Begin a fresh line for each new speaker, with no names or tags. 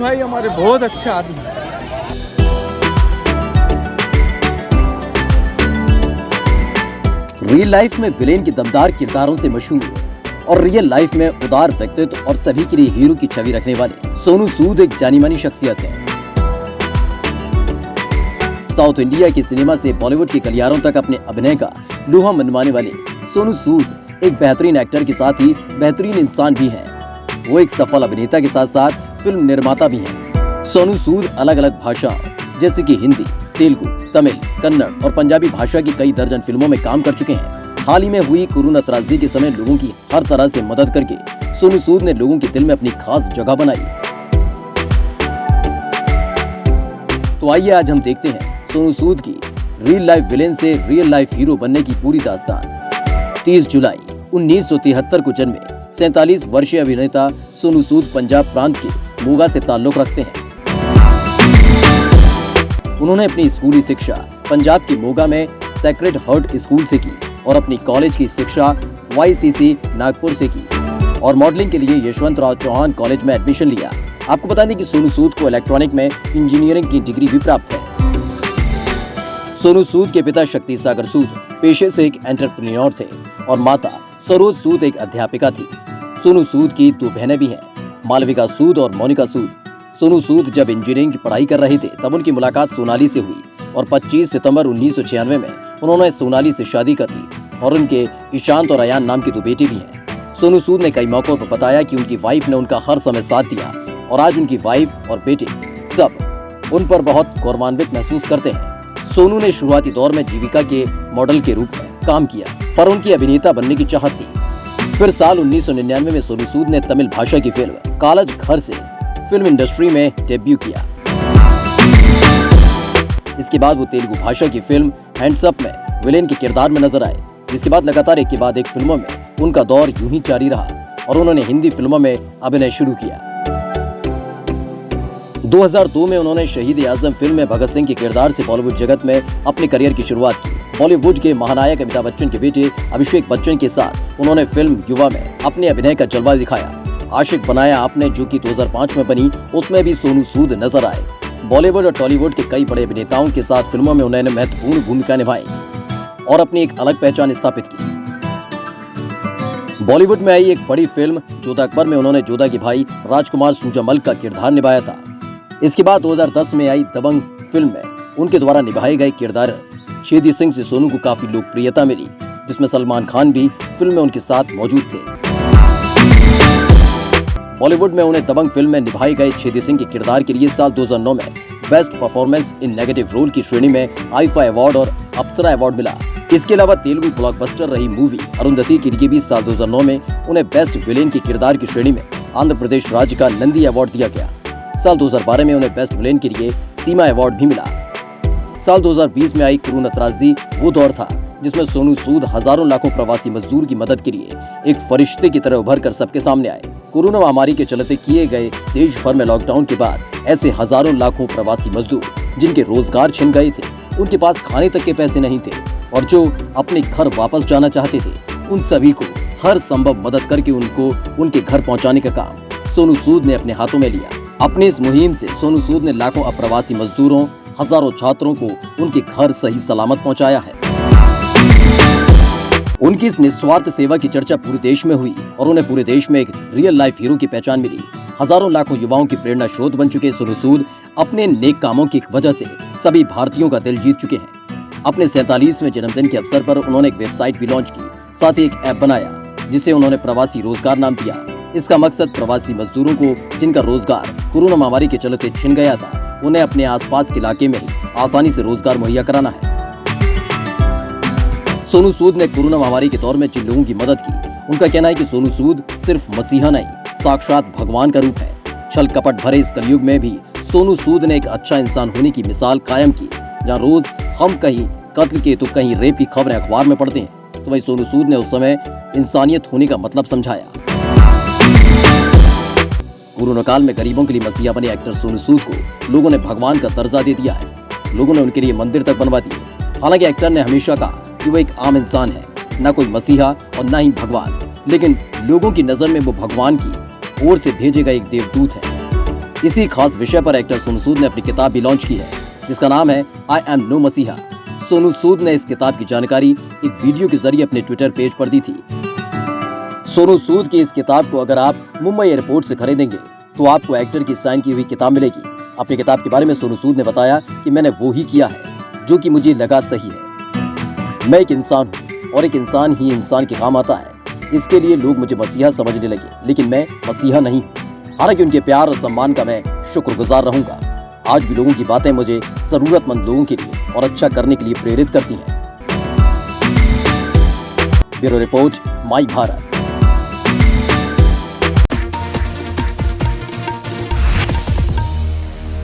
भाई हमारे बहुत अच्छे आदमी हैं।
रियल लाइफ में विलेन के दमदार किरदारों से मशहूर और रियल लाइफ में उदार व्यक्तित्व और सभी के लिए हीरो की छवि रखने वाले सोनू सूद एक जानी मानी शख्सियत है। साउथ इंडिया की सिनेमा से बॉलीवुड के गलियारों तक अपने अभिनय का लोहा मनवाने वाले सोनू सूद एक बेहतरीन एक्टर के साथ ही बेहतरीन इंसान भी हैं। वो एक सफल अभिनेता के साथ साथ फिल्म निर्माता भी हैं। सोनू सूद अलग अलग भाषाओं जैसे कि हिंदी, तेलुगु, तमिल, कन्नड़ और पंजाबी भाषा की कई दर्जन फिल्मों में काम कर चुके हैं। हाल ही में हुई कोरोना त्रासदी के समय लोगों की हर तरह से मदद करके सोनू सूद ने लोगों के दिल में अपनी खास जगह बनाई। तो आइए आज हम देखते हैं सोनू सूद की रियल लाइफ विलेन से रियल लाइफ हीरो बनने की पूरी दास्तान। 30 जुलाई 1973 को जन्मे 47 वर्षीय अभिनेता सोनू सूद पंजाब प्रांत के मोगा से ताल्लुक रखते हैं। उन्होंने अपनी स्कूली शिक्षा पंजाब के मोगा में सेक्रेड हार्ट स्कूल से की और अपनी कॉलेज की शिक्षा YCC नागपुर से की और मॉडलिंग के लिए यशवंतराव चौहान कॉलेज में एडमिशन लिया। आपको बता दें कि सोनू सूद को इलेक्ट्रॉनिक में इंजीनियरिंग की डिग्री भी प्राप्त है। सोनू सूद के पिता शक्ति सागर सूद पेशे से एक एंटरप्रेन्योर थे और माता सरोज सूद एक अध्यापिका थी। सोनू सूद की 2 बहनें भी हैं, मालविका सूद और मोनिका सूद। सोनू सूद जब इंजीनियरिंग की पढ़ाई कर रहे थे तब उनकी मुलाकात सोनाली से हुई और 25 सितंबर 1996 में उन्होंने सोनाली से शादी कर ली और उनके ईशांत और अयान नाम की 2 बेटे भी हैं। सोनू सूद ने कई मौकों पर बताया कि उनकी वाइफ ने उनका हर समय साथ दिया और आज उनकी वाइफ और बेटे सब उन पर बहुत गौरवान्वित महसूस करते हैं। सोनू ने शुरुआती दौर में जीविका के मॉडल के रूप में काम किया पर उनकी अभिनेता बनने की चाहत थी। फिर साल 1999 में सोनू सूद ने तमिल भाषा की फिल्म कालज घर से फिल्म इंडस्ट्री में डेब्यू किया। इसके बाद वो तेलुगु भाषा की फिल्म हैंड्स अप में विलेन के किरदार में नजर आए, जिसके बाद लगातार एक के बाद एक फिल्मों में उनका दौर यूं ही जारी रहा और उन्होंने हिंदी फिल्मों में अभिनय शुरू किया। 2002 में उन्होंने शहीद आजम फिल्म में भगत सिंह के किरदार से बॉलीवुड जगत में अपने करियर की शुरुआत की। बॉलीवुड के महानायक अमिताभ बच्चन के बेटे अभिषेक बच्चन के साथ उन्होंने फिल्म युवा में अपने अभिनय का जलवा दिखाया। आशिक बनाया आपने जो कि 2005 में बनी, उसमें भी सोनू सूद नजर आए। बॉलीवुड और टॉलीवुड के कई बड़े अभिनेताओं के साथ फिल्मों में उन्होंने महत्वपूर्ण भूमिका निभाई और अपनी एक अलग पहचान स्थापित की। बॉलीवुड में आई एक बड़ी फिल्म जोधा अकबर में उन्होंने जोधा के भाई राजकुमार सूजामल का किरदार निभाया था। इसके बाद 2010 में आई दबंग फिल्म में उनके द्वारा निभाए गए किरदार छेदी सिंह से सोनू को काफी लोकप्रियता मिली, जिसमें सलमान खान भी फिल्म में उनके साथ मौजूद थे। बॉलीवुड में उन्हें दबंग फिल्म में निभाए गए छेदी सिंह के किरदार के लिए साल 2009 में best performance in negative role की श्रेणी में आईफा अवार्ड और अप्सरा अवार्ड मिला। इसके अलावा तेलुगु ब्लॉकबस्टर रही मूवी अरुंधति के लिए भी साल 2009 में उन्हें बेस्ट विलेन के किरदार की श्रेणी में आंध्र प्रदेश राज्य का नंदी अवार्ड दिया गया। साल 2012 में उन्हें बेस्ट विलेन के लिए सीमा अवार्ड भी मिला। साल 2020 में आई कोरोना त्रासदी वो दौर था जिसमें सोनू सूद हजारों लाखों प्रवासी मजदूर की मदद के लिए एक फरिश्ते की तरह उभर कर सबके सामने आए। कोरोना महामारी के चलते किए गए देश भर में लॉकडाउन के बाद ऐसे हजारों लाखों प्रवासी मजदूर जिनके रोजगार छिन गए थे, उनके पास खाने तक के पैसे नहीं थे और जो अपने घर वापस जाना चाहते थे, उन सभी को हर संभव मदद करके उनको उनके घर पहुंचाने का काम सोनू सूद ने अपने हाथों में लिया। अपनी इस मुहिम से सोनू सूद ने लाखों अप्रवासी मजदूरों, हजारों छात्रों को उनके घर सही सलामत पहुंचाया है। उनकी इस निस्वार्थ सेवा की चर्चा पूरे देश में हुई और उन्हें पूरे देश में एक रियल लाइफ हीरो की पहचान मिली। हजारों लाखों युवाओं की प्रेरणा स्रोत बन चुके सोनू सूद अपने नेक कामों की वजह से सभी भारतीयों का दिल जीत चुके हैं। अपने 47वें जन्मदिन के अवसर पर उन्होंने एक वेबसाइट भी लॉन्च की, साथ ही एक ऐप बनाया जिसे उन्होंने प्रवासी रोजगार नाम दिया। इसका मकसद प्रवासी मजदूरों को जिनका रोजगार कोरोना महामारी के चलते छिन गया था, उन्हें अपने आसपास के इलाके में आसानी से रोजगार मुहैया कराना है। सोनू सूद ने कोरोना महामारी के दौर में जिन लोगों की मदद की, उनका कहना है कि सोनू सूद सिर्फ मसीहा नहीं, साक्षात भगवान का रूप है। छल कपट भरे इस कलयुग में भी सोनू सूद ने एक अच्छा इंसान होने की मिसाल कायम की। जहाँ रोज हम कहीं कत्ल के तो कहीं रेप की खबरें अखबार में पढ़ते हैं, तो वही सोनू सूद ने उस समय इंसानियत होने का मतलब समझाया। कोरोना काल में गरीबों के लिए मसीहा बने एक्टर सोनू सूद को लोगों ने भगवान का दर्जा दे दिया है। लोगों ने उनके लिए मंदिर तक बनवा दिए। हालांकि एक्टर ने हमेशा कहा कि वो एक आम इंसान है, न कोई मसीहा और न ही भगवान, लेकिन लोगों की नजर में वो भगवान की ओर से भेजे गए एक देवदूत है। इसी खास विषय पर एक्टर सोनू सूद ने अपनी किताब भी लॉन्च की है, जिसका नाम है आई एम नो मसीहा। सोनू सूद ने इस किताब की जानकारी एक वीडियो के जरिए अपने ट्विटर पेज पर दी थी। सोनू सूद की इस किताब को अगर आप मुंबई एयरपोर्ट से खरीदेंगे तो आपको एक्टर की साइन की हुई किताब मिलेगी। अपनी किताब के बारे में सोनू सूद ने बताया कि मैंने वो ही किया है जो कि मुझे लगा सही है। मैं एक इंसान हूँ और एक इंसान ही इंसान के काम आता है। इसके लिए लोग मुझे मसीहा समझने लगे, लेकिन मैं मसीहा नहीं हूँ। हालांकि उनके प्यार और सम्मान का मैं शुक्रगुजार रहूंगा। आज भी लोगों की बातें मुझे जरूरतमंद लोगों के लिए और अच्छा करने के लिए प्रेरित करती हैं। ब्यूरो रिपोर्ट, माई भारत।